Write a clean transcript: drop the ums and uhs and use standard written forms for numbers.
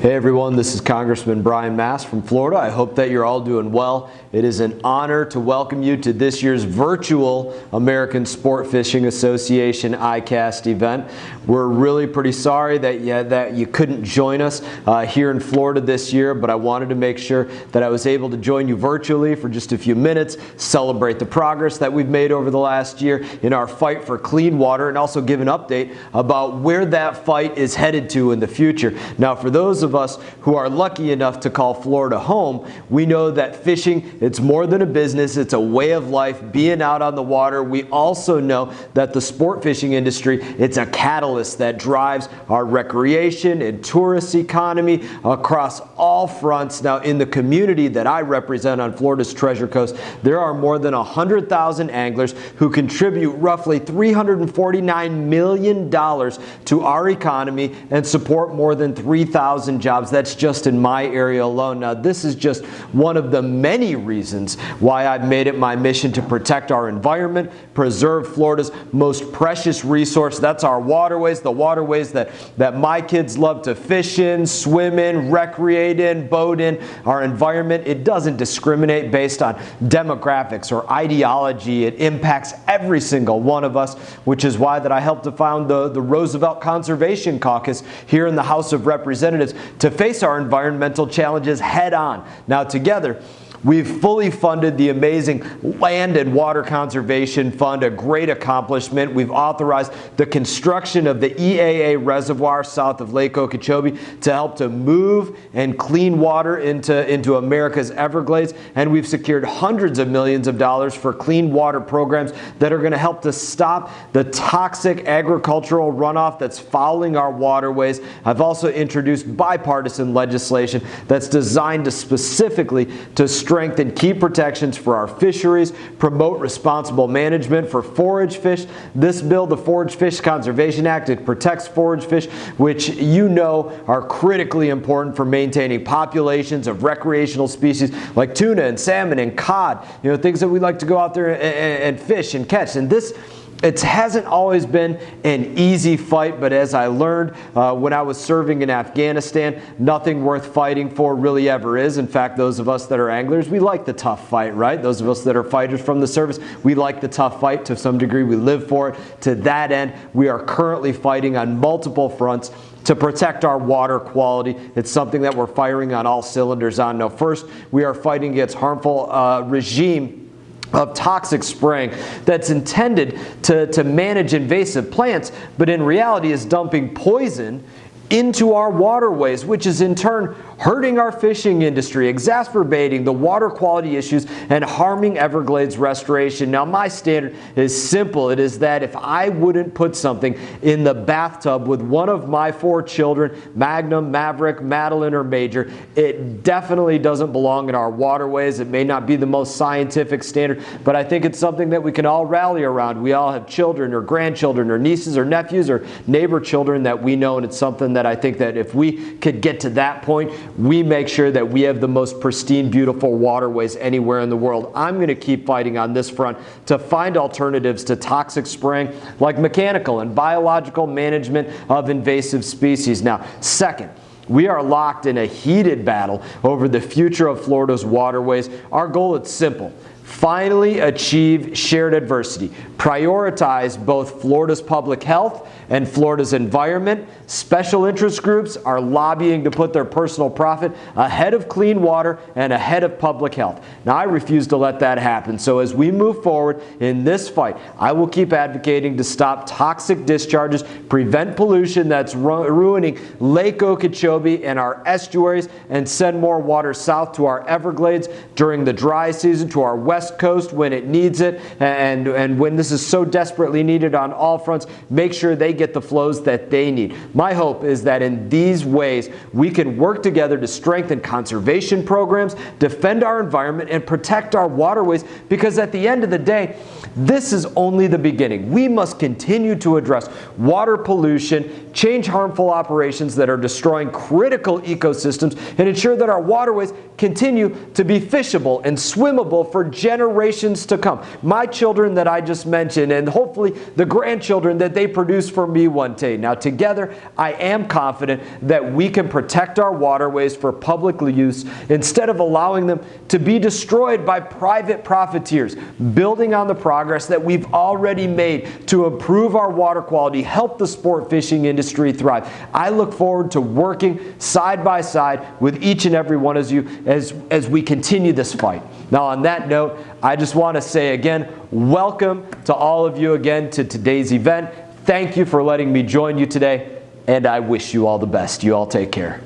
Hey everyone, this is Congressman Brian Mast from Florida. I hope that you're all doing well. It is an honor to welcome you to this year's virtual American Sport Fishing Association ICAST event. We're really pretty sorry that you couldn't join us here in Florida this year, but I wanted to make sure that I was able to join you virtually for just a few minutes, celebrate the progress that we've made over the last year in our fight for clean water, and also give an update about where that fight is headed to in the future. Now, for those of us who are lucky enough to call Florida home, we know that fishing, it's more than a business, it's a way of life, being out on the water. We also know that the sport fishing industry, it's a catalyst that drives our recreation and tourist economy across all fronts. Now, in the community that I represent on Florida's Treasure Coast, there are more than 100,000 anglers who contribute roughly $349 million to our economy and support more than 3,000 jobs. That's just in my area alone. Now, this is just one of the many reasons why I've made it my mission to protect our environment, preserve Florida's most precious resource. That's our waterways, the waterways that my kids love to fish in, swim in, recreate in, boat in. Our environment, it doesn't discriminate based on demographics or ideology. It impacts every single one of us, which is why that I helped to found the Roosevelt Conservation Caucus here in the House of Representatives to face our environmental challenges head on. Now, together, we've fully funded the amazing Land and Water Conservation Fund, a great accomplishment. We've authorized the construction of the EAA reservoir south of Lake Okeechobee to help to move and clean water into America's Everglades. And we've secured hundreds of millions of dollars for clean water programs that are going to help to stop the toxic agricultural runoff that's fouling our waterways. I've also introduced bipartisan legislation that's designed to specifically to strengthen key protections for our fisheries, promote responsible management for forage fish. This bill, the Forage Fish Conservation Act, it protects forage fish, which you know are critically important for maintaining populations of recreational species like tuna and salmon and cod, things that we like to go out there and fish and catch. And this, it hasn't always been an easy fight, but as I learned when I was serving in Afghanistan, nothing worth fighting for really ever is. In fact, those of us that are anglers, we like the tough fight, right? Those of us that are fighters from the service, we like the tough fight to some degree. We live for it. To that end, we are currently fighting on multiple fronts to protect our water quality. It's something that we're firing on all cylinders on. Now, first, we are fighting against harmful regime of toxic spraying that's intended to manage invasive plants, but in reality is dumping poison into our waterways, which is in turn hurting our fishing industry, exacerbating the water quality issues, and harming Everglades restoration. Now, my standard is simple. It is that if I wouldn't put something in the bathtub with one of my 4 children, Magnum, Maverick, Madeline, or Major, it definitely doesn't belong in our waterways. It may not be the most scientific standard, but I think it's something that we can all rally around. We all have children or grandchildren or nieces or nephews or neighbor children that we know, and it's something that I think that if we could get to that point, we make sure that we have the most pristine, beautiful waterways anywhere in the world. I'm going to keep fighting on this front to find alternatives to toxic spraying like mechanical and biological management of invasive species. Now, second, we are locked in a heated battle over the future of Florida's waterways. Our goal is simple. Finally achieve shared adversity. Prioritize both Florida's public health and Florida's environment. Special interest groups are lobbying to put their personal profit ahead of clean water and ahead of public health. Now, I refuse to let that happen. So as we move forward in this fight, I will keep advocating to stop toxic discharges, prevent pollution that's ruining Lake Okeechobee and our estuaries, and send more water south to our Everglades during the dry season, to our West Coast when it needs it, and when this is so desperately needed on all fronts, make sure they get the flows that they need. My hope is that in these ways, we can work together to strengthen conservation programs, defend our environment, and protect our waterways, because at the end of the day, this is only the beginning. We must continue to address water pollution, change harmful operations that are destroying critical ecosystems, and ensure that our waterways continue to be fishable and swimmable for generations to come. My children that I just mentioned, and hopefully the grandchildren that they produce for me one day. Now together, I am confident that we can protect our waterways for public use instead of allowing them to be destroyed by private profiteers, building on the progress that we've already made to improve our water quality, help the sport fishing industry thrive. I look forward to working side by side with each and every one of you as we continue this fight. Now on that note, I just want to say again, welcome to all of you again to today's event. Thank you for letting me join you today, and I wish you all the best. You all take care.